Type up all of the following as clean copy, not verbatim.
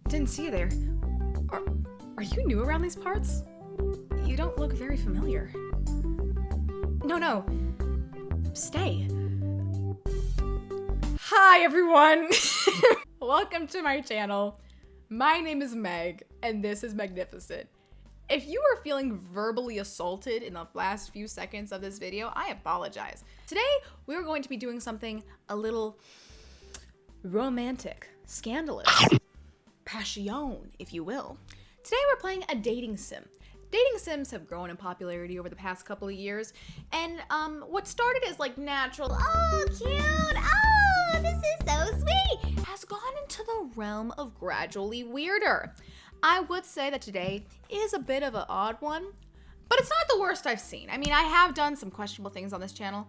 Didn't see you there. Are you new around these parts? You don't look very familiar. No. Stay. Hi, everyone. Welcome to my channel. My name is Meg, and this is Magnificent. If you were feeling verbally assaulted in the last few seconds of this video, I apologize. Today, we're going to be doing something a little romantic, scandalous, passion, if you will. Today, we're playing a dating sim. Dating sims have grown in popularity over the past couple of years, and what started as like natural, oh cute, oh this is so sweet, has gone into the realm of gradually weirder. I would say that today is a bit of an odd one, but it's not the worst I've seen. I mean, I have done some questionable things on this channel.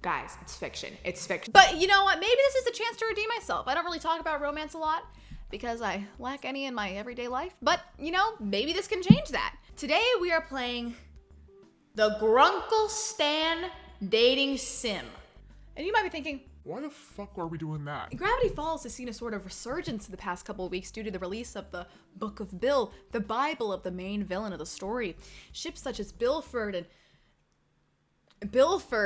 Guys, it's fiction. It's fiction. But you know what? Maybe this is a chance to redeem myself. I don't really talk about romance a lot because I lack any in my everyday life. But, you know, maybe this can change that. Today we are playing the Grunkle Stan dating sim. And you might be thinking, why the fuck are we doing that? Gravity Falls has seen a sort of resurgence in the past couple of weeks due to the release of the Book of Bill, the Bible of the main villain of the story. Ships such as Bilford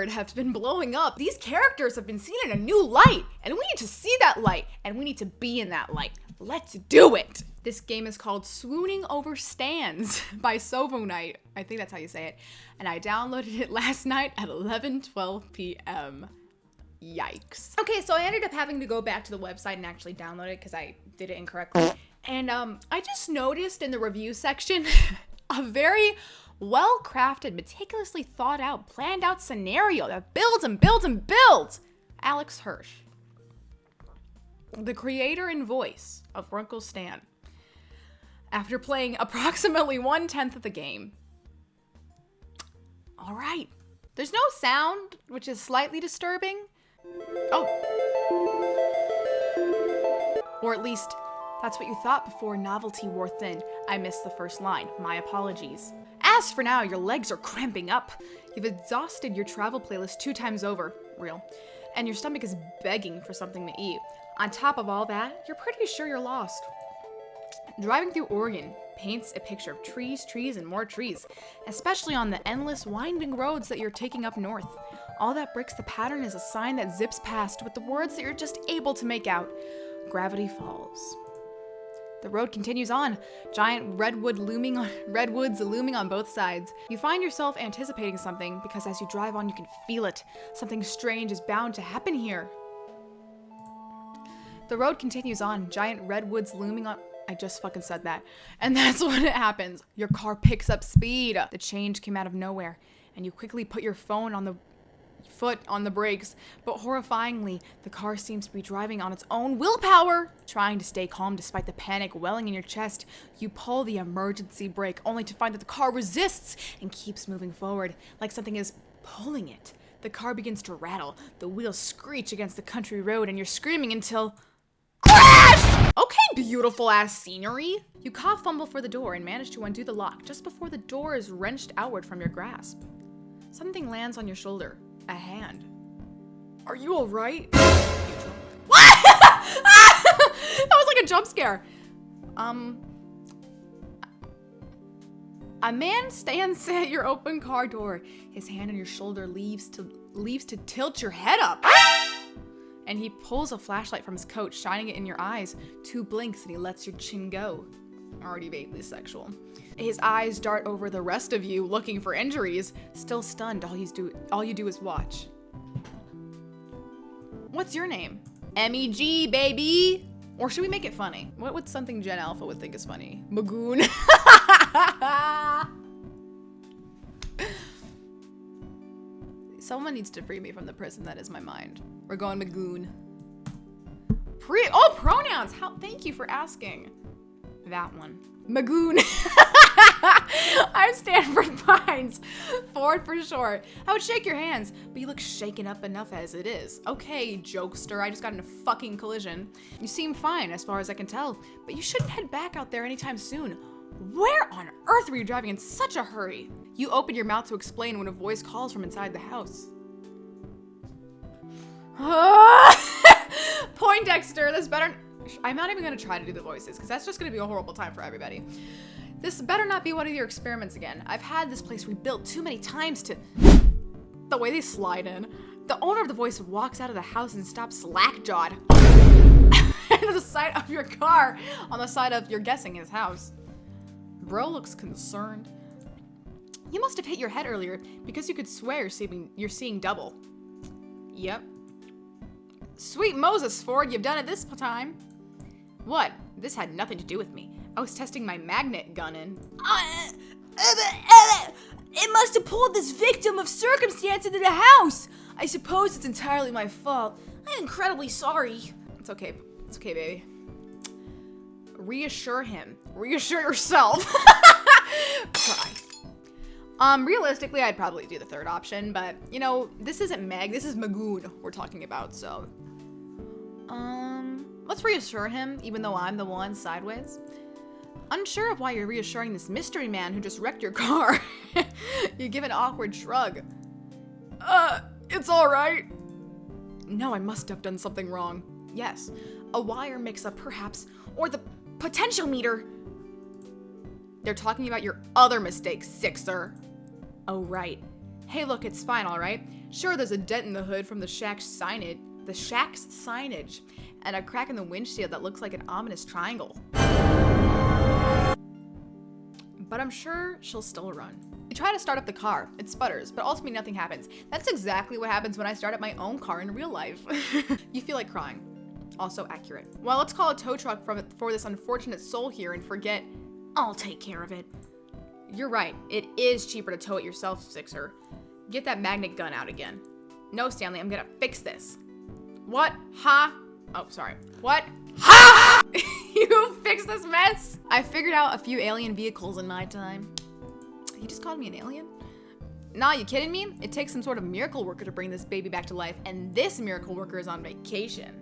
have been blowing up. These characters have been seen in a new light, and we need to see that light, and we need to be in that light. Let's do it! This game is called Swooning Over Stans by Sovonite. I think that's how you say it. And I downloaded it last night at 11:12 p.m. Yikes. Okay, so I ended up having to go back to the website and actually download it because I did it incorrectly. And I just noticed in the review section a very well-crafted, meticulously thought out, planned out scenario that builds and builds and builds. Alex Hirsch, the creator and voice of Grunkle Stan, after playing approximately 1/10 of the game. All right. There's no sound, which is slightly disturbing. Oh. Or at least, that's what you thought before novelty wore thin. I missed the first line. My apologies. As for now, your legs are cramping up. You've exhausted your travel playlist 2 times over. Real. And your stomach is begging for something to eat. On top of all that, you're pretty sure you're lost. Driving through Oregon paints a picture of trees, and more trees, especially on the endless winding roads that you're taking up north. All that breaks the pattern is a sign that zips past with the words that you're just able to make out. Gravity Falls. The road continues on, giant redwoods looming on both sides. You find yourself anticipating something because as you drive on, you can feel it. Something strange is bound to happen here. The road continues on, giant redwoods looming on. I just fucking said that. And that's when it happens. Your car picks up speed. The change came out of nowhere, and you quickly put your foot on the brakes, but horrifyingly, the car seems to be driving on its own willpower. Trying to stay calm despite the panic welling in your chest, you pull the emergency brake only to find that the car resists and keeps moving forward, like something is pulling it. The car begins to rattle, the wheels screech against the country road, and you're screaming until crash! Okay, beautiful ass scenery. You cough fumble for the door and manage to undo the lock just before the door is wrenched outward from your grasp. Something lands on your shoulder. A hand. Are you alright? What? That was like a jump scare. A man stands at your open car door. His hand on your shoulder leaves to tilt your head up. And he pulls a flashlight from his coat, shining it in your eyes. 2 blinks and he lets your chin go. Already vaguely sexual. His eyes dart over the rest of you, looking for injuries. Still stunned, all you do is watch. What's your name? MEG, baby! Or should we make it funny? What would something Gen Alpha would think is funny? Magoon. Someone needs to free me from the prison that is my mind. We're going Magoon. Pronouns! Thank you for asking. That one. Magoon. I'm Stanford Pines. Ford for short. I would shake your hands, but you look shaken up enough as it is. Okay, jokester, I just got in a fucking collision. You seem fine as far as I can tell, but you shouldn't head back out there anytime soon. Where on earth were you driving in such a hurry? You open your mouth to explain when a voice calls from inside the house. Poindexter, this better. I'm not even gonna try to do the voices because that's just gonna be a horrible time for everybody. This better not be one of your experiments again. I've had this place rebuilt too many times to... The way they slide in. The owner of the voice walks out of the house and stops slack-jawed. To the side of your car, on the side of, you're guessing, his house. Bro looks concerned. You must have hit your head earlier because you could swear you're seeing double. Yep. Sweet Moses, Ford, you've done it this time. What? This had nothing to do with me. I was testing my magnet gun in. It must have pulled this victim of circumstance into the house. I suppose it's entirely my fault. I'm incredibly sorry. It's okay. It's okay, baby. Reassure him. Reassure yourself. Cry. Realistically, I'd probably do the third option, but, you know, this isn't Meg, this is Magoon we're talking about, so. Let's reassure him, even though I'm the one sideways. Unsure of why you're reassuring this mystery man who just wrecked your car. You give an awkward shrug. It's alright. No, I must have done something wrong. Yes, a wire mix-up perhaps, or the potentiometer. They're talking about your other mistakes, Sixer. Oh, right. Hey, look, it's fine, all right? Sure, there's a dent in the hood from the shack's signage, and a crack in the windshield that looks like an ominous triangle. But I'm sure she'll still run. You try to start up the car. It sputters, but ultimately nothing happens. That's exactly what happens when I start up my own car in real life. You feel like crying. Also accurate. Well, let's call a tow truck for this unfortunate soul here and forget. I'll take care of it. You're right. It is cheaper to tow it yourself, Sixer. Get that magnet gun out again. No, Stanley, I'm gonna fix this. What? Ha? Oh, sorry. What? Ha! You fixed this mess? I figured out a few alien vehicles in my time. You just called me an alien? Nah, you kidding me? It takes some sort of miracle worker to bring this baby back to life, and this miracle worker is on vacation.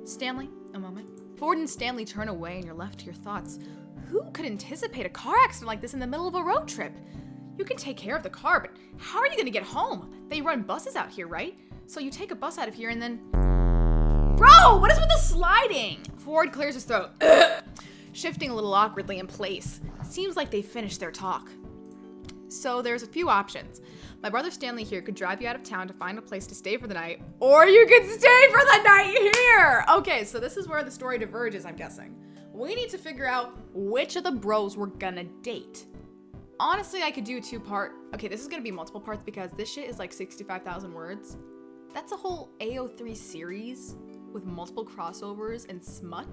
Stanley, a moment. Ford and Stanley turn away and you're left to your thoughts. Who could anticipate a car accident like this in the middle of a road trip? You can take care of the car, but how are you gonna get home? They run buses out here, right? So you take a bus out of here and then... Bro, what is with the sliding? Ford clears his throat, shifting a little awkwardly in place. Seems like they finished their talk. So there's a few options. My brother Stanley here could drive you out of town to find a place to stay for the night, or you could stay for the night here. Okay, so this is where the story diverges, I'm guessing. We need to figure out which of the bros we're gonna date. Honestly, I could do a two-part. Okay, this is gonna be multiple parts because this shit is like 65,000 words. That's a whole AO3 series with multiple crossovers and smut.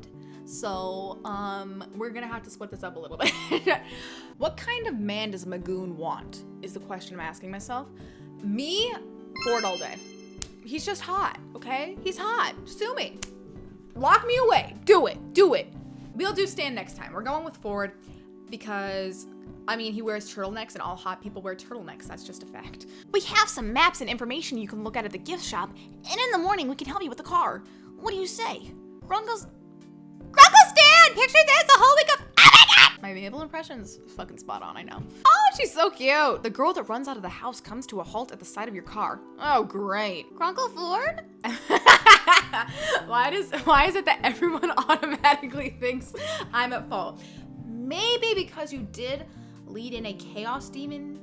So, we're gonna have to split this up a little bit. What kind of man does Magoon want, is the question I'm asking myself. Me, Ford all day. He's just hot, okay? He's hot, sue me. Lock me away, do it, do it. We'll do Stan next time. We're going with Ford because, I mean, he wears turtlenecks and all hot people wear turtlenecks. That's just a fact. We have some maps and information you can look at the gift shop, and in the morning we can help you with the car. What do you say? Grunkle Stan! Picture this, a whole week of, oh my god! My Mabel impression's fucking spot on, I know. Oh, she's so cute. The girl that runs out of the house comes to a halt at the side of your car. Oh, great. Grunkle Ford? Why is it that everyone automatically thinks I'm at fault? Maybe because you did lead in a chaos demon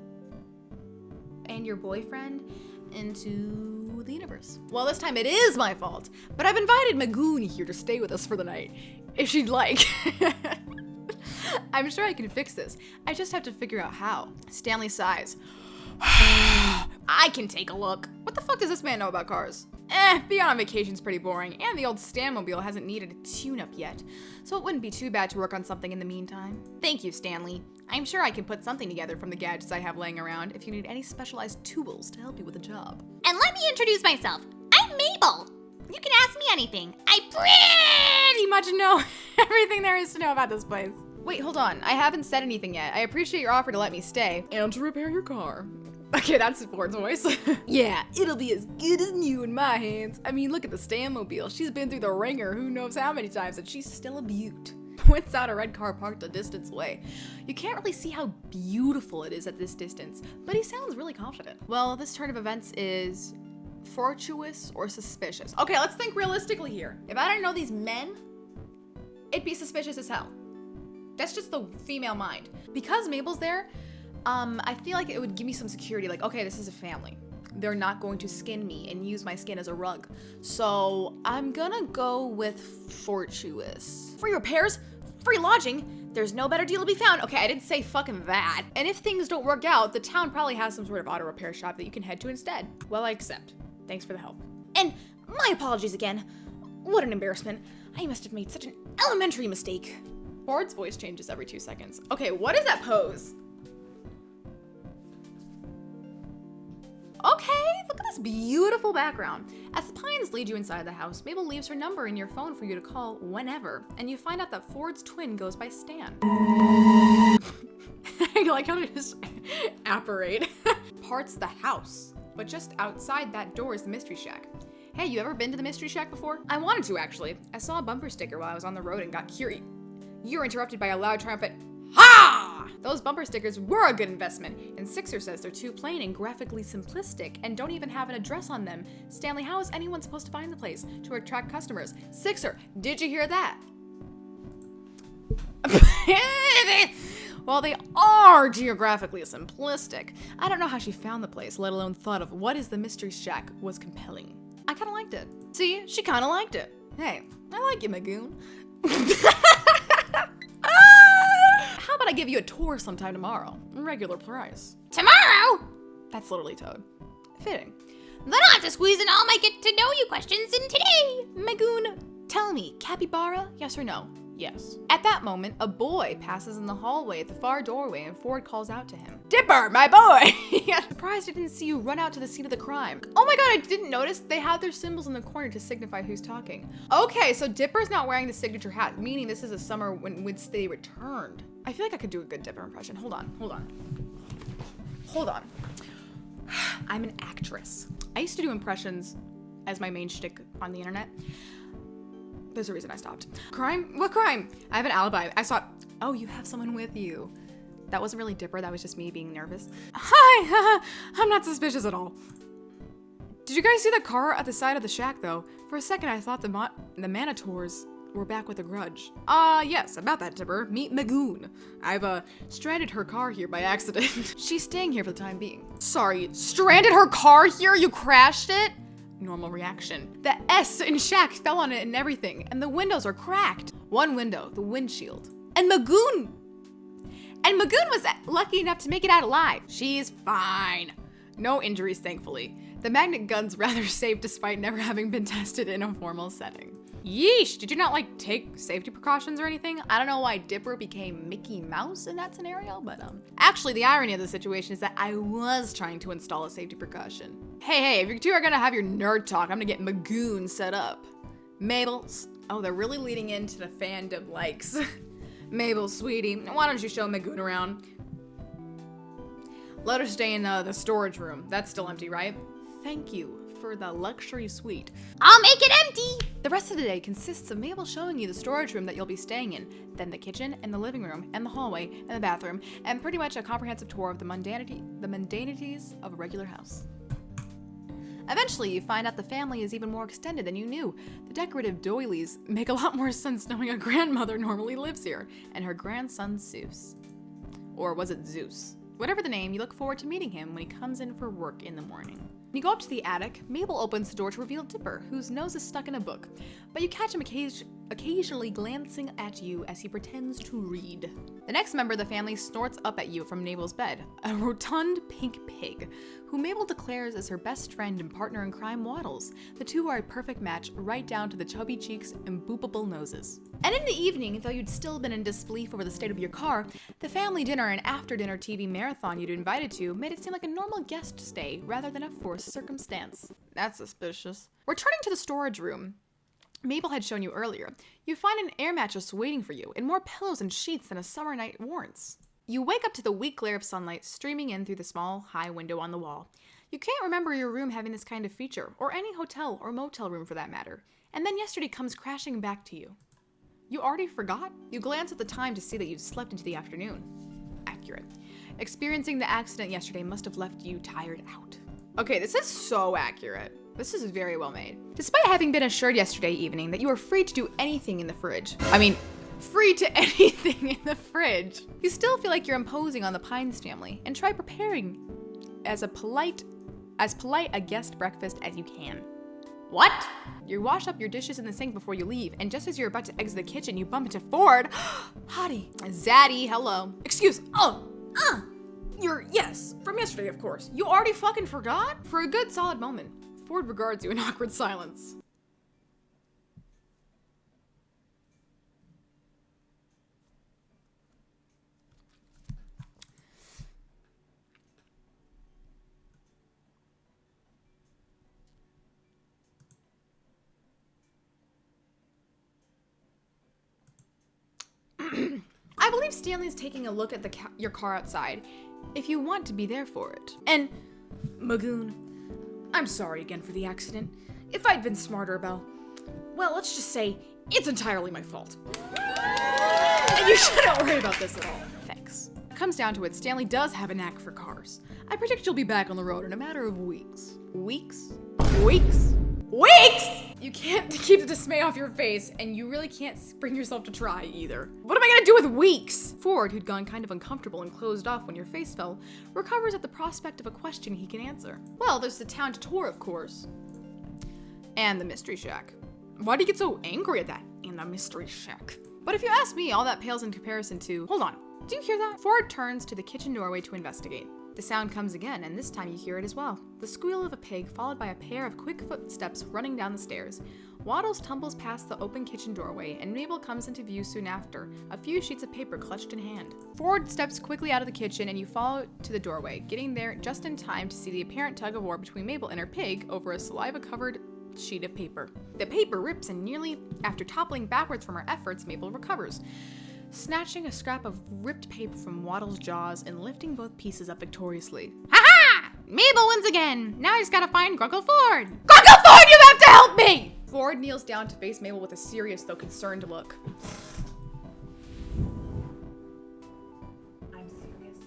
and your boyfriend into the universe. Well, this time it is my fault, but I've invited Magoon here to stay with us for the night, if she'd like. I'm sure I can fix this. I just have to figure out how. Stanley sighs. I can take a look. What the fuck does this man know about cars? Being on vacation's pretty boring, and the old Stanmobile hasn't needed a tune-up yet, so it wouldn't be too bad to work on something in the meantime. Thank you, Stanley. I'm sure I can put something together from the gadgets I have laying around if you need any specialized tools to help you with the job. And let me introduce myself. I'm Mabel. You can ask me anything. I pretty much know everything there is to know about this place. Wait, hold on. I haven't said anything yet. I appreciate your offer to let me stay and to repair your car. Okay, that's Ford's voice. Yeah, it'll be as good as new in my hands. I mean, look at the Stanmobile. She's been through the ringer who knows how many times, and she's still a beaut. Points out a red car parked a distance away. You can't really see how beautiful it is at this distance, but he sounds really confident. Well, this turn of events is fortuitous or suspicious. Okay, let's think realistically here. If I didn't know these men, it'd be suspicious as hell. That's just the female mind. Because Mabel's there, I feel like it would give me some security. Like, okay, this is a family. They're not going to skin me and use my skin as a rug. So I'm gonna go with fortuitous. Free repairs, free lodging. There's no better deal to be found. Okay, I didn't say fucking that. And if things don't work out, the town probably has some sort of auto repair shop that you can head to instead. Well, I accept. Thanks for the help. And my apologies again. What an embarrassment. I must have made such an elementary mistake. Ford's voice changes every 2 seconds. Okay, what is that pose? Okay, look at this beautiful background. As the pines lead you inside the house, Mabel leaves her number in your phone for you to call whenever, and you find out that Ford's twin goes by Stan. I like how they just apparate. Parts the house, but just outside that door is the Mystery Shack. Hey, you ever been to the Mystery Shack before? I wanted to, actually. I saw a bumper sticker while I was on the road and got curious. You were interrupted by a loud, triumphant ha! Those bumper stickers were a good investment, and Sixer says they're too plain and graphically simplistic and don't even have an address on them. Stanley, how is anyone supposed to find the place to attract customers? Sixer, did you hear that? Well, they are geographically simplistic. I don't know how she found the place, let alone thought of what is the Mystery Shack was compelling. I kind of liked it. See, she kind of liked it. Hey, I like you, Magoon. How about I give you a tour sometime tomorrow? Regular price. Tomorrow? That's literally Toad. Fitting. Then I'll have to squeeze in all my get-to-know-you questions in today. Magoon, tell me, capybara, yes or no? Yes. At that moment, a boy passes in the hallway at the far doorway and Ford calls out to him. Dipper, my boy! Surprised I didn't see you run out to the scene of the crime. Oh my god, I didn't notice they have their symbols in the corner to signify who's talking. Okay, so Dipper's not wearing the signature hat, meaning this is a summer when which they returned. I feel like I could do a good Dipper impression. Hold on. I'm an actress. I used to do impressions as my main shtick on the internet. There's a reason I stopped. Crime? What crime? I have an alibi. I saw. Oh, you have someone with you. That wasn't really Dipper. That was just me being nervous. Hi! I'm not suspicious at all. Did you guys see the car at the side of the shack, though? For a second, I thought the Manitors were back with a grudge. Yes, about that, Dipper. Meet Magoon. I've, stranded her car here by accident. She's staying here for the time being. Sorry, stranded her car here? You crashed it? Normal reaction. The S in Shack fell on it and everything, and the windows are cracked. One window, the windshield. And Magoon was lucky enough to make it out alive. She's fine. No injuries, thankfully. The magnet gun's rather safe despite never having been tested in a formal setting. Yeesh, did you not take safety precautions or anything? I don't know why Dipper became Mickey Mouse in that scenario, but actually the irony of the situation is that I was trying to install a safety precaution. Hey, if you two are gonna have your nerd talk, I'm gonna get Magoon set up. Mabel's, oh, they're really leading into the fandom likes. Mabel, sweetie, why don't you show Magoon around? Let her stay in the storage room. That's still empty, right? Thank you for the luxury suite. I'll make it empty. The rest of the day consists of Mabel showing you the storage room that you'll be staying in, then the kitchen and the living room and the hallway and the bathroom, and pretty much a comprehensive tour of the mundanities of a regular house. Eventually, you find out the family is even more extended than you knew. The decorative doilies make a lot more sense knowing a grandmother normally lives here, and her grandson Zeus. Or was it Zeus? Whatever the name, you look forward to meeting him when he comes in for work in the morning. When you go up to the attic, Mabel opens the door to reveal Dipper, whose nose is stuck in a book, but you catch him occasionally glancing at you as he pretends to read. The next member of the family snorts up at you from Mabel's bed, a rotund pink pig, who Mabel declares is her best friend and partner in crime, Waddles. The two are a perfect match, right down to the chubby cheeks and boopable noses. And in the evening, though you'd still been in disbelief over the state of your car, the family dinner and after-dinner TV marathon you'd invited to made it seem like a normal guest stay rather than a forced circumstance. That's suspicious. Returning to the storage room Mabel had shown you earlier, you find an air mattress waiting for you and more pillows and sheets than a summer night warrants. You wake up to the weak glare of sunlight streaming in through the small, high window on the wall. You can't remember your room having this kind of feature, or any hotel or motel room for that matter, and then yesterday comes crashing back to you. You already forgot? You glance at the time to see that you'd slept into the afternoon. Accurate. Experiencing the accident yesterday must have left you tired out. Okay, this is so accurate. This is very well made. Despite having been assured yesterday evening that you were free to do anything in the fridge. I mean, free to anything in the fridge. You still feel like you're imposing on the Pines family and try preparing as polite a guest breakfast as you can. What? You wash up your dishes in the sink before you leave, and just as you're about to exit the kitchen, you bump into Ford. Hottie. Zaddy, hello. Excuse, yes, from yesterday, of course. You already fucking forgot? For a good solid moment, Ford regards you in awkward silence. I believe Stanley's taking a look at your car outside, if you want to be there for it. And, Magoon, I'm sorry again for the accident. If I'd been smarter about, well, let's just say, it's entirely my fault. And you shouldn't worry about this at all. Thanks. Comes down to it, Stanley does have a knack for cars. I predict you'll be back on the road in a matter of weeks. Weeks? Weeks? Weeks! You can't keep the dismay off your face, and you really can't bring yourself to try either. What am I gonna do with weeks? Ford, who'd gone kind of uncomfortable and closed off when your face fell, recovers at the prospect of a question he can answer. Well, there's the town to tour, of course. And the Mystery Shack. Why do you get so angry at that? And the Mystery Shack. But if you ask me, all that pales in comparison to... Hold on. Do you hear that? Ford turns to the kitchen doorway to investigate. The sound comes again, and this time you hear it as well. The squeal of a pig, followed by a pair of quick footsteps running down the stairs. Waddles tumbles past the open kitchen doorway, and Mabel comes into view soon after, a few sheets of paper clutched in hand. Ford steps quickly out of the kitchen, and you follow to the doorway, getting there just in time to see the apparent tug-of-war between Mabel and her pig over a saliva-covered sheet of paper. The paper rips, and nearly after toppling backwards from her efforts, Mabel recovers, snatching a scrap of ripped paper from Waddle's jaws and lifting both pieces up victoriously. Ha-ha! Mabel wins again! Now I just gotta find Grunkle Ford! Grunkle Ford, you have to help me! Ford kneels down to face Mabel with a serious, though concerned look. I'm serious,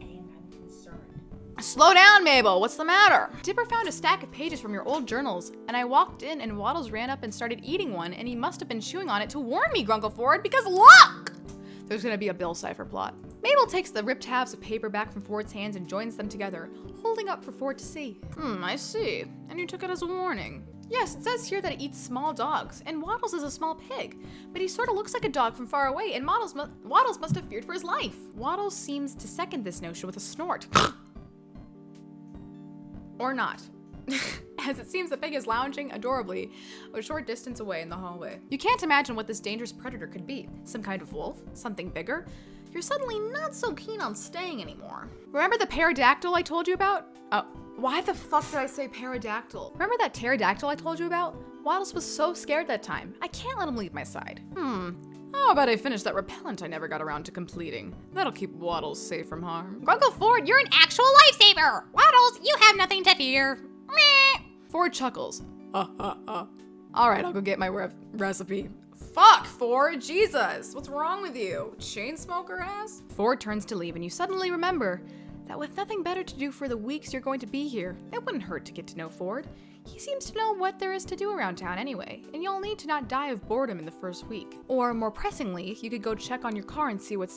and I'm concerned. Slow down, Mabel, what's the matter? Dipper found a stack of pages from your old journals, and I walked in and Waddles ran up and started eating one, and he must have been chewing on it to warn me, Grunkle Ford, because look! There's gonna be a Bill Cipher plot. Mabel takes the ripped halves of paper back from Ford's hands and joins them together, holding up for Ford to see. I see. And you took it as a warning. Yes, it says here that it eats small dogs, and Waddles is a small pig, but he sort of looks like a dog from far away, and Waddles must have feared for his life. Waddles seems to second this notion with a snort. Or not. As it seems the pig is lounging adorably a short distance away in the hallway. You can't imagine what this dangerous predator could be. Some kind of wolf? Something bigger? You're suddenly not so keen on staying anymore. Remember the pterodactyl I told you about? Why the fuck did I say pterodactyl? Remember that pterodactyl I told you about? Waddles was so scared that time. I can't let him leave my side. How about I finish that repellent I never got around to completing? That'll keep Waddles safe from harm. Grunkle Ford, you're an actual lifesaver! Waddles, you have nothing to fear. Meh. Ford chuckles. Alright, I'll go get my recipe. Fuck, Ford, Jesus, what's wrong with you? Chain smoker ass? Ford turns to leave and you suddenly remember that with nothing better to do for the weeks you're going to be here, it wouldn't hurt to get to know Ford. He seems to know what there is to do around town anyway, and you'll need to not die of boredom in the first week. Or more pressingly, you could go check on your car and see what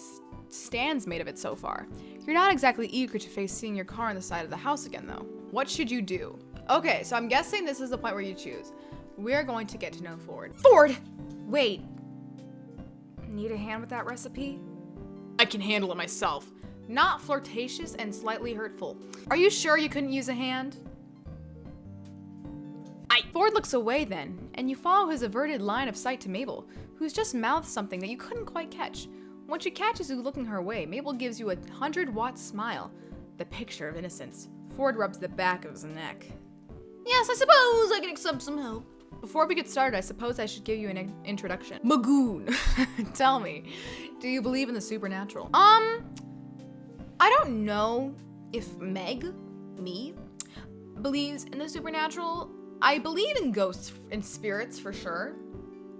Stan's made of it so far. You're not exactly eager to face seeing your car on the side of the house again though. What should you do? Okay, so I'm guessing this is the point where you choose. We're going to get to know Ford. Ford! Wait. Need a hand with that recipe? I can handle it myself. Not flirtatious and slightly hurtful. Are you sure you couldn't use a hand? Ford looks away then, and you follow his averted line of sight to Mabel, who's just mouthed something that you couldn't quite catch. When she catches you looking her way, Mabel gives you a 100-watt smile, the picture of innocence. Ford rubs the back of his neck. Yes, I suppose I can accept some help. Before we get started, I suppose I should give you an introduction. Magoon, tell me, do you believe in the supernatural? I don't know if me, believes in the supernatural. I believe in ghosts and spirits for sure.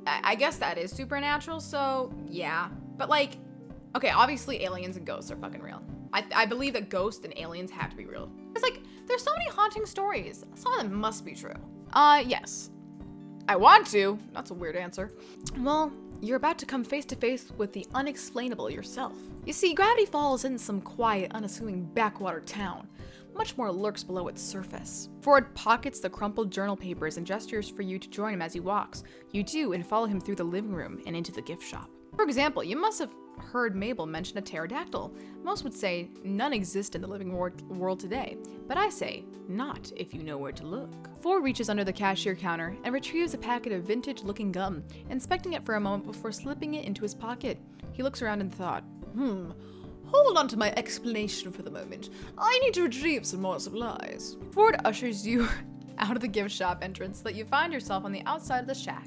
I guess that is supernatural, so yeah. But like, okay, obviously aliens and ghosts are fucking real. I believe that ghosts and aliens have to be real. It's like, there's so many haunting stories. Some of them must be true. Yes. I want to. That's a weird answer. Well, You're about to come face to face with the unexplainable yourself. You see, Gravity Falls isn't some quiet, unassuming backwater town. Much more lurks below its surface. Ford pockets the crumpled journal papers and gestures for you to join him as he walks. You do, and follow him through the living room and into the gift shop. For example, you must have heard Mabel mention a pterodactyl. Most would say none exist in the living world today, but I say not if you know where to look. Ford reaches under the cashier counter and retrieves a packet of vintage-looking gum, inspecting it for a moment before slipping it into his pocket. He looks around in thought. Hold on to my explanation for the moment. I need to retrieve some more supplies. Ford ushers you out of the gift shop entrance so that you find yourself on the outside of the shack,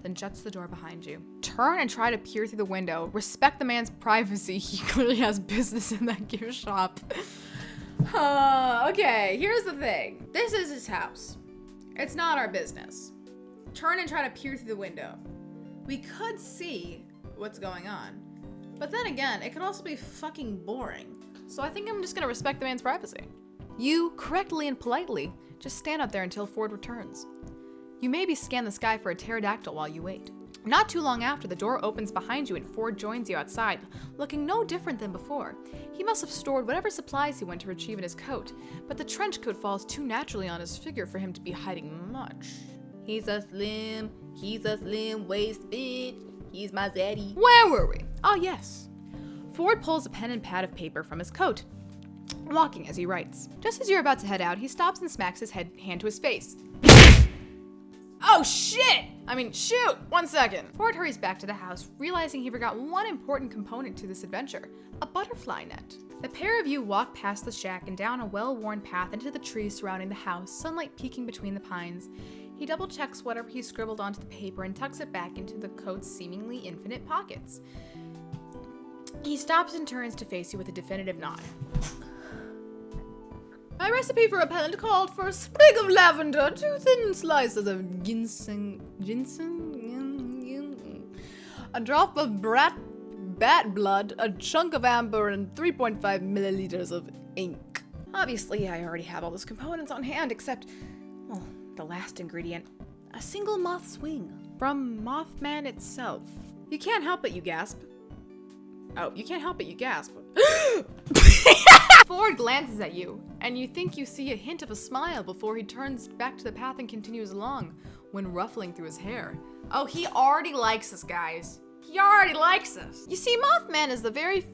then shuts the door behind you. Turn and try to peer through the window. Respect the man's privacy. He clearly has business in that gift shop. Okay, here's the thing. This is his house. It's not our business. Turn and try to peer through the window. We could see what's going on. But then again, it could also be fucking boring. So I think I'm just gonna respect the man's privacy. You, correctly and politely, just stand up there until Ford returns. You maybe scan the sky for a pterodactyl while you wait. Not too long after, the door opens behind you and Ford joins you outside, looking no different than before. He must have stored whatever supplies he went to retrieve in his coat, but the trench coat falls too naturally on his figure for him to be hiding much. He's a slim waist bitch. He's my zaddy. Where were we? Oh, yes. Ford pulls a pen and pad of paper from his coat, walking as he writes. Just as you're about to head out, he stops and smacks his hand to his face. Oh, shit! Shoot! 1 second. Ford hurries back to the house, realizing he forgot one important component to this adventure, a butterfly net. The pair of you walk past the shack and down a well-worn path into the trees surrounding the house, sunlight peeking between the pines. He double-checks whatever he scribbled onto the paper and tucks it back into the coat's seemingly infinite pockets. He stops and turns to face you with a definitive nod. My recipe for repellent called for a sprig of lavender, 2 thin slices of ginseng, a drop of bat blood, a chunk of amber, and 3.5 milliliters of ink. Obviously, I already have all those components on hand, except, well, the last ingredient, a single moth's wing from Mothman itself. You can't help it, you gasp. Oh, you can't help it, you gasp. Ford glances at you, and you think you see a hint of a smile before he turns back to the path and continues along, when ruffling through his hair. Oh, he already likes us, guys. He already likes us. You see, Mothman is the very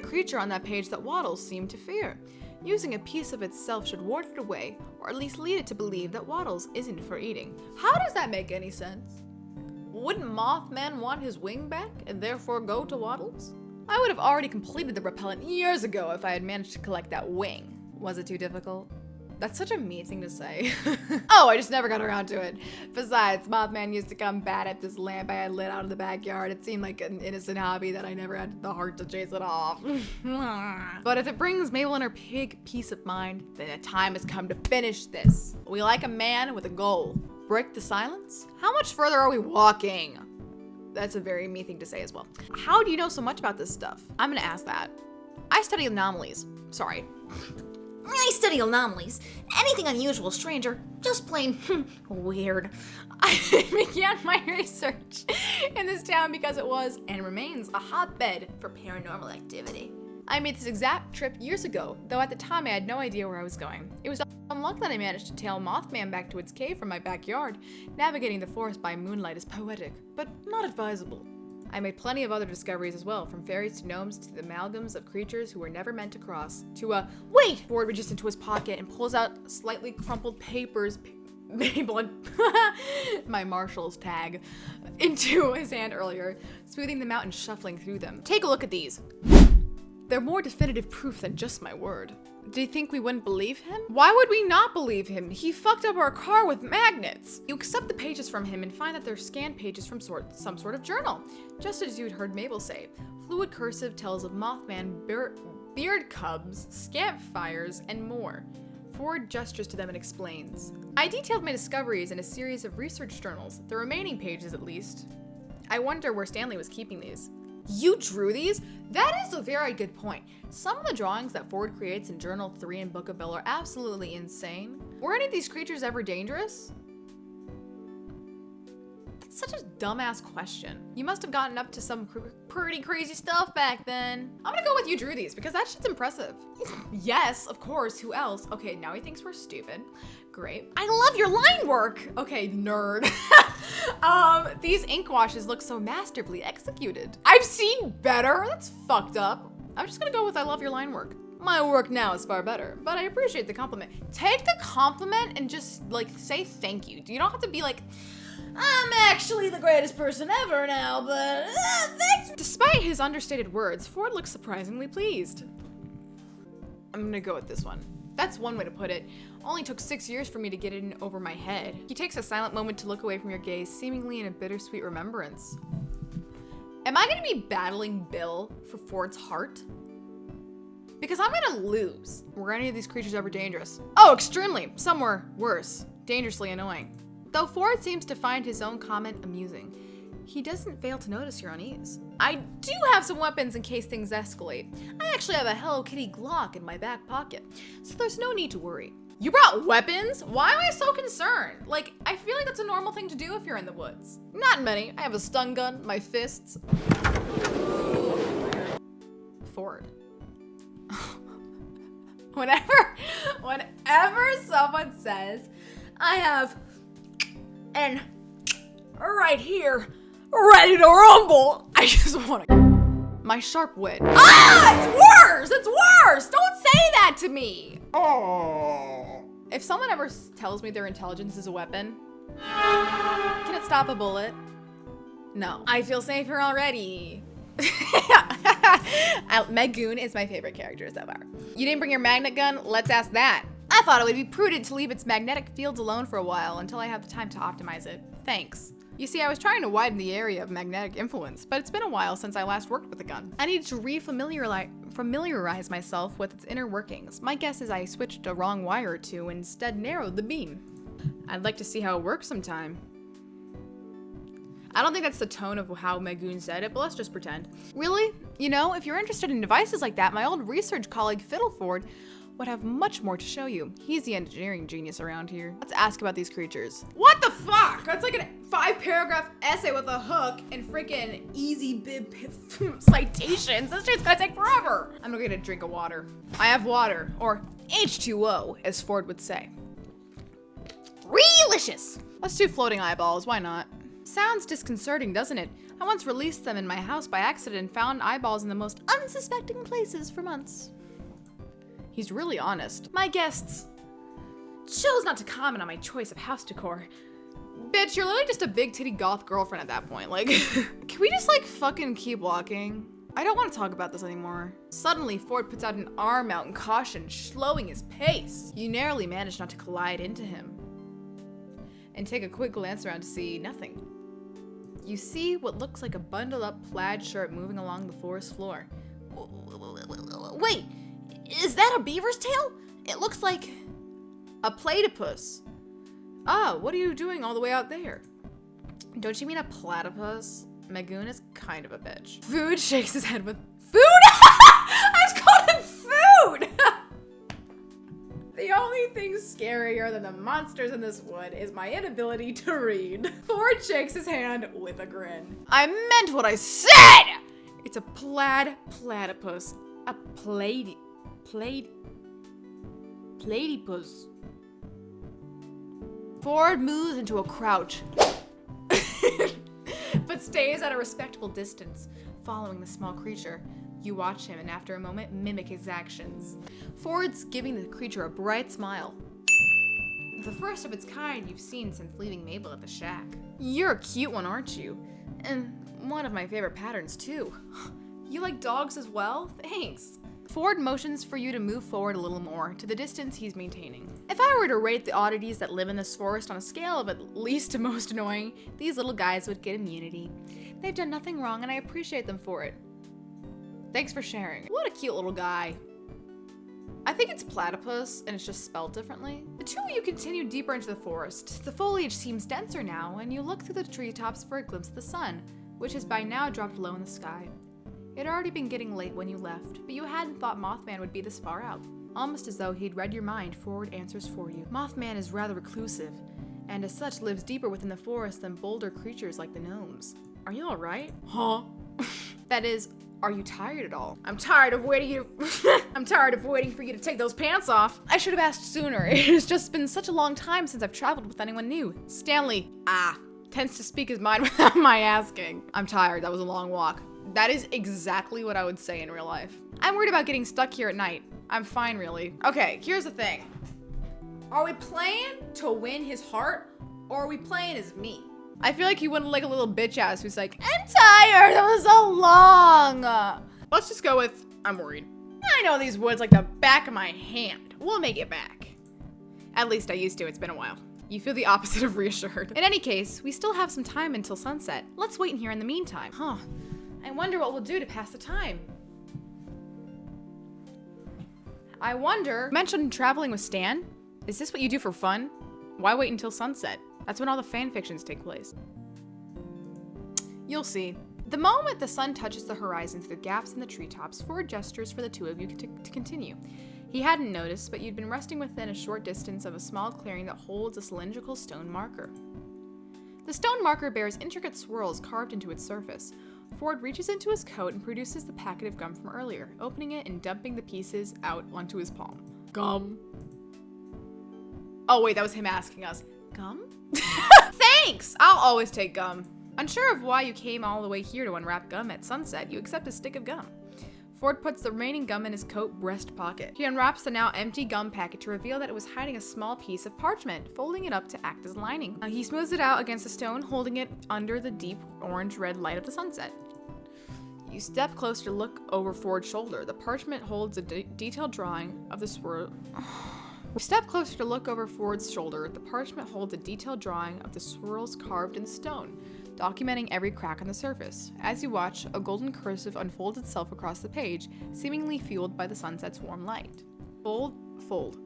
creature on that page that Waddles seemed to fear. Using a piece of itself should ward it away, or at least lead it to believe that Waddles isn't for eating. How does that make any sense? Wouldn't Mothman want his wing back, and therefore go to Waddles? I would have already completed the repellent years ago if I had managed to collect that wing. Was it too difficult? That's such a mean thing to say. Oh, I just never got around to it. Besides, Mothman used to come bat at this lamp I had lit out in the backyard. It seemed like an innocent hobby that I never had the heart to chase it off. But if it brings Mabel and her pig peace of mind, then the time has come to finish this. We like a man with a goal. Break the silence? How much further are we walking? That's a very me thing to say as well. How do you know so much about this stuff? I'm gonna ask that. I study anomalies. Sorry. I study anomalies. Anything unusual, strange, or just plain weird. I began my research in this town because it was, and remains, a hotbed for paranormal activity. I made this exact trip years ago, though at the time I had no idea where I was going. It was unlucky that I managed to tail Mothman back to its cave from my backyard. Navigating the forest by moonlight is poetic, but not advisable. I made plenty of other discoveries as well, from fairies to gnomes to the amalgams of creatures who were never meant to cross, to wait! Ford reaches into his pocket and pulls out slightly crumpled papers, my marshal's tag, into his hand earlier, smoothing them out and shuffling through them. Take a look at these. They're more definitive proof than just my word. Do you think we wouldn't believe him? Why would we not believe him? He fucked up our car with magnets. You accept the pages from him and find that they're scanned pages from some sort of journal. Just as you'd heard Mabel say, fluid cursive tells of Mothman, beard cubs, scamp fires, and more. Ford gestures to them and explains. I detailed my discoveries in a series of research journals, the remaining pages at least. I wonder where Stanley was keeping these. You drew these? That is a very good point. Some of the drawings that Ford creates in Journal 3 and Book of Bill are absolutely insane. Were any of these creatures ever dangerous? That's such a dumbass question. You must have gotten up to some pretty crazy stuff back then. I'm gonna go with you drew these because that shit's impressive. Yes, of course, who else? Okay, now he thinks we're stupid. Great. I love your line work. Okay, nerd. These ink washes look so masterfully executed. I've seen better. That's fucked up. I'm just gonna go with I love your line work. My work now is far better, but I appreciate the compliment. Take the compliment and just like say thank you. You don't have to be like, I'm actually the greatest person ever now, but thanks. Despite his understated words, Ford looks surprisingly pleased. I'm gonna go with this one. That's one way to put it. Only took 6 years for me to get it in over my head. He takes a silent moment to look away from your gaze, seemingly in a bittersweet remembrance. Am I gonna be battling Bill for Ford's heart? Because I'm gonna lose. Were any of these creatures ever dangerous? Oh, extremely. Some were worse. Dangerously annoying. Though Ford seems to find his own comment amusing, he doesn't fail to notice your unease. I do have some weapons in case things escalate. I actually have a Hello Kitty Glock in my back pocket, so there's no need to worry. You brought weapons? Why am I so concerned? Like, I feel like that's a normal thing to do if you're in the woods. Not many. I have a stun gun, my fists. Ford. Whenever someone says, I have an right here, ready to rumble, I just want to. My sharp wit. Ah, it's worse! It's worse! Don't say that to me! Oh. If someone ever tells me their intelligence is a weapon, can it stop a bullet? No. I feel safer already. Magoon is my favorite character so far. You didn't bring your magnet gun? Let's ask that. I thought it would be prudent to leave its magnetic fields alone for a while until I have the time to optimize it. Thanks. You see, I was trying to widen the area of magnetic influence, but it's been a while since I last worked with the gun. I needed to familiarize myself with its inner workings. My guess is I switched a wrong wire or two and instead narrowed the beam. I'd like to see how it works sometime. I don't think that's the tone of how Magoon said it, but let's just pretend. Really? You know, if you're interested in devices like that, my old research colleague Fiddleford would have much more to show you. He's the engineering genius around here. Let's ask about these creatures. What the fuck? That's like a 5-paragraph essay with a hook and freaking easy bib citations. This shit's gonna take forever. I'm gonna get a drink of water. I have water, or H2O, as Ford would say. Relicious. Let's do floating eyeballs, why not? Sounds disconcerting, doesn't it? I once released them in my house by accident and found eyeballs in the most unsuspecting places for months. He's really honest. My guests chose not to comment on my choice of house decor. Bitch, you're literally just a big titty goth girlfriend at that point. Like, can we just like fucking keep walking? I don't want to talk about this anymore. Suddenly, Ford puts out an arm out in caution, slowing his pace. You narrowly manage not to collide into him and take a quick glance around to see nothing. You see what looks like a bundled up plaid shirt moving along the forest floor. Wait, is that a beaver's tail? It looks like a platypus. Ah, what are you doing all the way out there? Don't you mean a platypus? Magoon is kind of a bitch. Food shakes his head with food? I just called him food! The only thing scarier than the monsters in this wood is my inability to read. Ford shakes his hand with a grin. I meant what I said! It's a platypus. A platypus. Ford moves into a crouch, but stays at a respectable distance, following the small creature. You watch him and after a moment mimic his actions. Ford's giving the creature a bright smile. The first of its kind you've seen since leaving Mabel at the shack. You're a cute one, aren't you? And one of my favorite patterns too. You like dogs as well? Thanks. Ford motions for you to move forward a little more to the distance he's maintaining. If I were to rate the oddities that live in this forest on a scale of at least to most annoying, these little guys would get immunity. They've done nothing wrong and I appreciate them for it. Thanks for sharing. What a cute little guy. I think it's platypus and it's just spelled differently. The two of you continue deeper into the forest. The foliage seems denser now and you look through the treetops for a glimpse of the sun, which has by now dropped low in the sky. It had already been getting late when you left, but you hadn't thought Mothman would be this far out. Almost as though he'd read your mind, Ford answers for you. Mothman is rather reclusive and as such lives deeper within the forest than bolder creatures like the gnomes. Are you alright? Huh? That is, are you tired at all? I'm tired of waiting I'm tired of waiting for you to take those pants off. I should have asked sooner. It has just been such a long time since I've traveled with anyone new. Stanley, tends to speak his mind without my asking. I'm tired, that was a long walk. That is exactly what I would say in real life. I'm worried about getting stuck here at night. I'm fine, really. Okay, here's the thing. Are we playing to win his heart, or are we playing as me? I feel like he wouldn't like a little bitch ass who's like, I'm tired, that was so long. Let's just go with, I'm worried. I know these woods like the back of my hand. We'll make it back. At least I used to, it's been a while. You feel the opposite of reassured. In any case, we still have some time until sunset. Let's wait in here in the meantime. Huh. I wonder what we'll do to pass the time. I wonder, you mentioned traveling with Stan? Is this what you do for fun? Why wait until sunset? That's when all the fan fictions take place. You'll see. The moment the sun touches the horizon through the gaps in the treetops, Ford gestures for the two of you to continue. He hadn't noticed, but you'd been resting within a short distance of a small clearing that holds a cylindrical stone marker. The stone marker bears intricate swirls carved into its surface. Ford reaches into his coat and produces the packet of gum from earlier, opening it and dumping the pieces out onto his palm. Gum. Oh wait, that was him asking us. Gum? Thanks! I'll always take gum. Unsure of why you came all the way here to unwrap gum at sunset, you accept a stick of gum. Ford puts the remaining gum in his coat breast pocket. He unwraps the now empty gum packet to reveal that it was hiding a small piece of parchment, folding it up to act as lining. He smooths it out against the stone, holding it under the deep orange-red light of the sunset. You step closer to look over Ford's shoulder. The parchment holds a detailed drawing of the swirl. Step closer to look over Ford's shoulder. The parchment holds a detailed drawing of the swirls carved in stone, documenting every crack on the surface. As you watch, a golden cursive unfolds itself across the page, seemingly fueled by the sunset's warm light. Fold.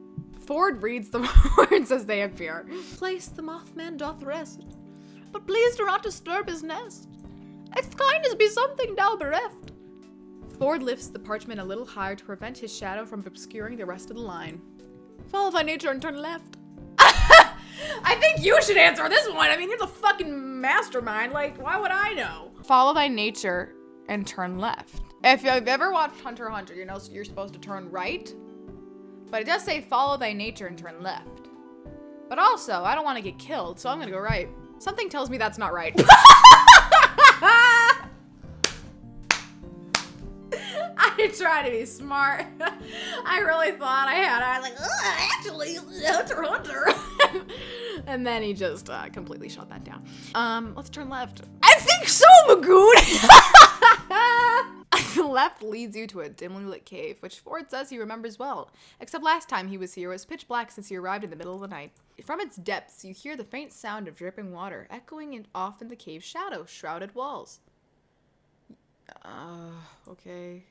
Ford reads the words as they appear. Place the Mothman doth rest, but please do not disturb his nest. Its kindness be something now bereft. Ford lifts the parchment a little higher to prevent his shadow from obscuring the rest of the line. Follow thy nature and turn left. I think you should answer this one. I mean, you're the fucking mastermind. Like, why would I know? Follow thy nature and turn left. If you've ever watched Hunter x Hunter, you know you're supposed to turn right. But it does say follow thy nature and turn left. But also, I don't want to get killed, so I'm gonna go right. Something tells me that's not right. I try to be smart. I really thought I was like, actually, Hunter. And then he just completely shut that down. Let's turn left. I think so, Magoon! The left leads you to a dimly lit cave, which Ford says he remembers well. Except last time he was here, it was pitch black since he arrived in the middle of the night. From its depths, you hear the faint sound of dripping water, echoing off in the cave's shadow, shrouded walls. Okay.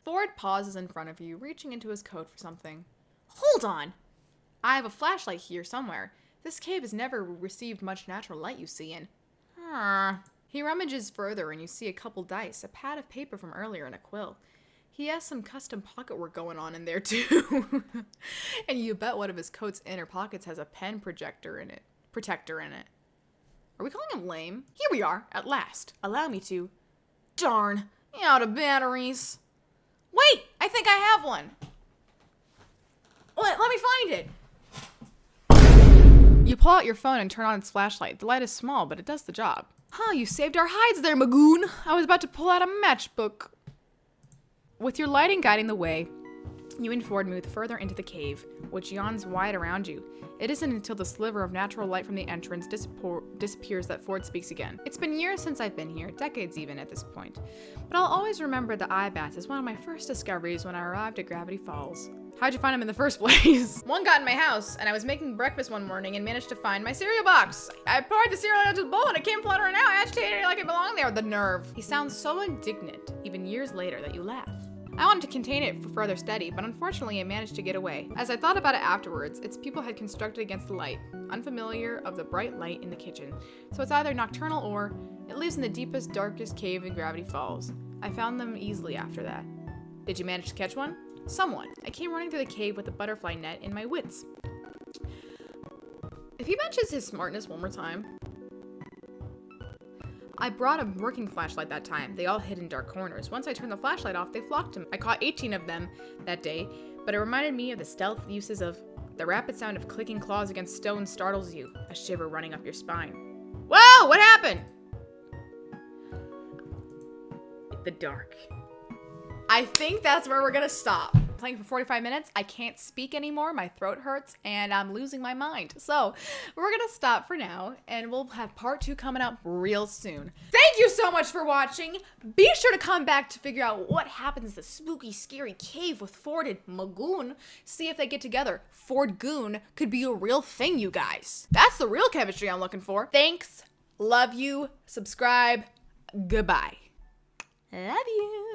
Ford pauses in front of you, reaching into his coat for something. Hold on! I have a flashlight here somewhere. This cave has never received much natural light, you see, and... He rummages further and you see a couple dice, a pad of paper from earlier, and a quill. He has some custom pocket work going on in there too. And you bet one of his coat's inner pockets has a pen protector in it. Are we calling him lame? Here we are, at last. Allow me to... Darn, out of batteries. Wait, I think I have one. Let me find it. You pull out your phone and turn on its flashlight. The light is small, but it does the job. Huh, you saved our hides there, Magoon. I was about to pull out a matchbook. With your lighting guiding the way, you and Ford move further into the cave, which yawns wide around you. It isn't until the sliver of natural light from the entrance disappears that Ford speaks again. It's been years since I've been here, decades even at this point. But I'll always remember the eye bats as one of my first discoveries when I arrived at Gravity Falls. How'd you find them in the first place? One got in my house, and I was making breakfast one morning and managed to find my cereal box. I poured the cereal into the bowl and it came fluttering out, agitated like it belonged there. The nerve. He sounds so indignant, even years later, that you laugh. I wanted to contain it for further study, but unfortunately it managed to get away. As I thought about it afterwards, its pupil had constructed against the light, unfamiliar of the bright light in the kitchen. So it's either nocturnal or it lives in the deepest, darkest cave in Gravity Falls. I found them easily after that. Did you manage to catch one? Somewhat. I came running through the cave with a butterfly net in my wits. If he mentions his smartness one more time. I brought a working flashlight that time. They all hid in dark corners. Once I turned the flashlight off, they flocked him. I caught 18 of them that day, but it reminded me of the stealth uses of the rapid sound of clicking claws against stone startles you, a shiver running up your spine. Whoa, what happened? The dark. I think that's where we're gonna stop. Playing for 45 minutes, I can't speak anymore, my throat hurts, and I'm losing my mind. So we're gonna stop for now, and we'll have part 2 coming up real soon. Thank you so much for watching. Be sure to come back to figure out what happens in the spooky, scary cave with Ford and Magoon. See if they get together. Ford Goon could be a real thing, you guys. That's the real chemistry I'm looking for. Thanks, love you, subscribe, goodbye. Love you.